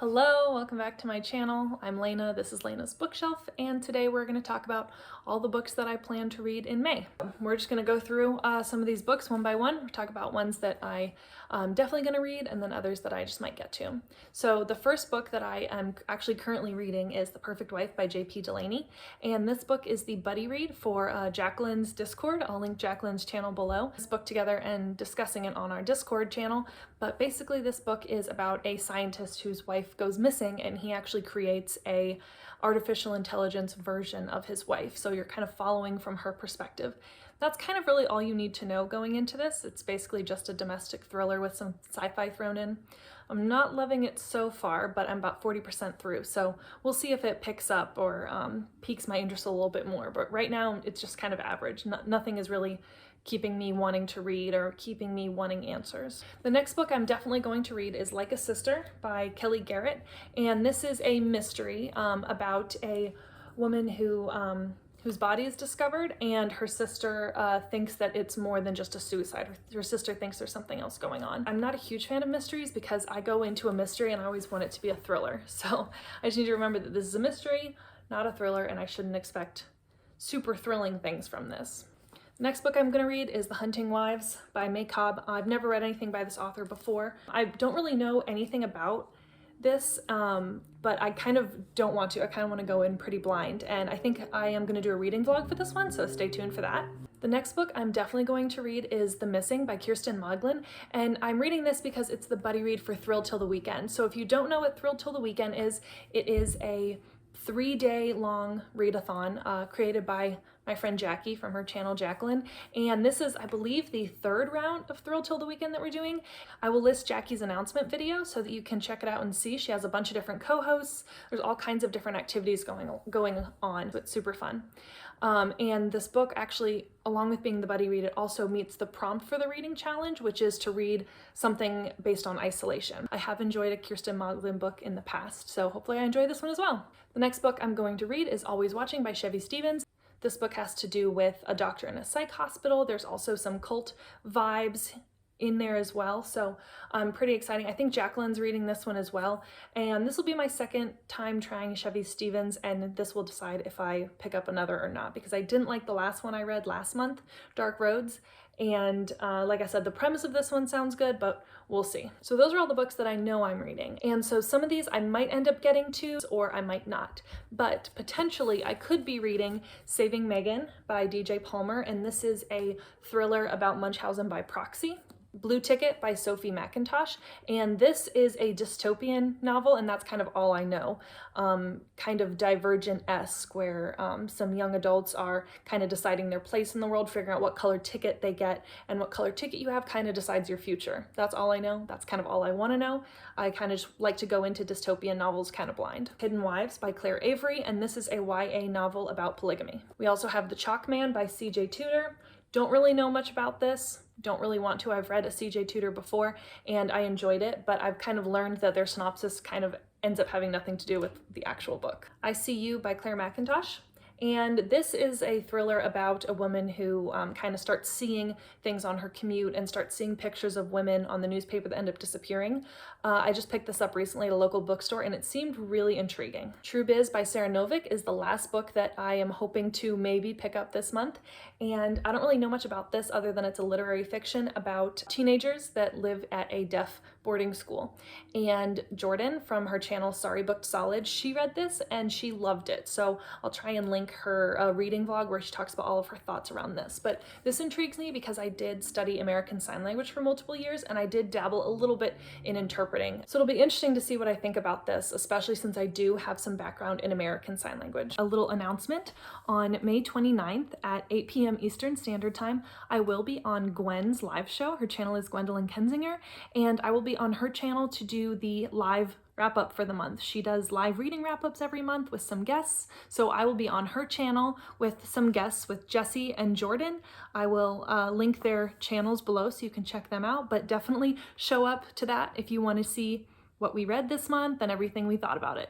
Hello, welcome back to my channel. I'm Lena, this is Lena's Bookshelf, and today we're going to talk about all the books that I plan to read in May. We're just going to go through some of these books one by one. We'll talk about ones that I'm definitely going to read and then others that I just might get to. So the first book that I am actually currently reading is The Perfect Wife by J.P. Delaney, and this book is the buddy read for Jacqueline's Discord. I'll link Jacqueline's channel below. This book together and discussing it on our Discord channel, but basically this book is about a scientist whose wife goes missing, and he actually creates a artificial intelligence version of his wife. So you're kind of following from her perspective. That's kind of really all you need to know going into this. It's basically just a domestic thriller with some sci-fi thrown in. I'm not loving it so far, but I'm about 40% through, so we'll see if it picks up or piques my interest a little bit more. But right now, it's just kind of average. Nothing is really keeping me wanting to read or keeping me wanting answers. The next book I'm definitely going to read is Like a Sister by Kelly Garrett, and this is a mystery about a woman whose body is discovered, and her sister thinks that it's more than just a suicide. Her sister thinks there's something else going on. I'm not a huge fan of mysteries because I go into a mystery and I always want it to be a thriller. So I just need to remember that this is a mystery, not a thriller, and I shouldn't expect super thrilling things from this. The next book I'm going to read is The Hunting Wives by May Cobb. I've never read anything by this author before. I don't really know anything about this, but I kind of don't want to. I kind of want to go in pretty blind, and I think I am going to do a reading vlog for this one, so stay tuned for that. The next book I'm definitely going to read is The Missing by Kirsten Maglin, and I'm reading this because it's the buddy read for Thrill Til The Weekend. So if you don't know what Thrill Til The Weekend is, it is a 3-day long readathon created by my friend Jacqie from her channel Jacqueline, and this is, I believe, the third round of Thrill Til The Weekend that we're doing. I will list Jacqie's announcement video so that you can check it out and see. She has a bunch of different co-hosts. There's all kinds of different activities going on, so it's super fun. And this book actually, along with being the buddy read, it also meets the prompt for the reading challenge, which is to read something based on isolation. I have enjoyed a Kirsten Maglin book in the past, so hopefully I enjoy this one as well. The next book I'm going to read is Always Watching by Chevy Stevens. This book has to do with a doctor in a psych hospital. There's also some cult vibes in there as well, so pretty exciting. I think Jacqueline's reading this one as well, and this will be my second time trying Chevy Stevens, and this will decide if I pick up another or not, because I didn't like the last one I read last month, Dark Roads, and like I said, the premise of this one sounds good, but we'll see. So those are all the books that I know I'm reading, and so some of these I might end up getting to, or I might not, but potentially I could be reading Saving Megan by DJ Palmer, and this is a thriller about Munchausen by proxy. Blue Ticket by Sophie McIntosh, and this is a dystopian novel, and that's kind of all I know. Kind of Divergent-esque, where some young adults are kind of deciding their place in the world, figuring out what color ticket they get, and what color ticket you have kind of decides your future. That's all I know. That's kind of all I want to know. I kind of just like to go into dystopian novels kind of blind. Hidden Wives by Claire Avery, and this is a YA novel about polygamy. We also have The Chalk Man by C.J. Tudor. Don't really know much about this. Don't really want to. I've read a C.J. Tudor before and I enjoyed it, but I've kind of learned that their synopsis kind of ends up having nothing to do with the actual book. I See You by Claire McIntosh. And this is a thriller about a woman who kind of starts seeing things on her commute and starts seeing pictures of women on the newspaper that end up disappearing. I just picked this up recently at a local bookstore and it seemed really intriguing. True Biz by Sarah Novick is the last book that I am hoping to maybe pick up this month. And I don't really know much about this other than it's a literary fiction about teenagers that live at a deaf boarding school. And Jordan from her channel Sorry Booked Solid, she read this and she loved it. So I'll try and link her reading vlog where she talks about all of her thoughts around this. But this intrigues me because I did study American Sign Language for multiple years and I did dabble a little bit in interpreting. So it'll be interesting to see what I think about this, especially since I do have some background in American Sign Language. A little announcement: on May 29th at 8 p.m. Eastern Standard Time, I will be on Gwen's live show. Her channel is Gwendolyn Kensinger, and I will be on her channel to do the live wrap-up for the month. She does live reading wrap-ups every month with some guests, so I will be on her channel with some guests with Jesse and Jordan. I will link their channels below so you can check them out, but definitely show up to that if you want to see what we read this month and everything we thought about it.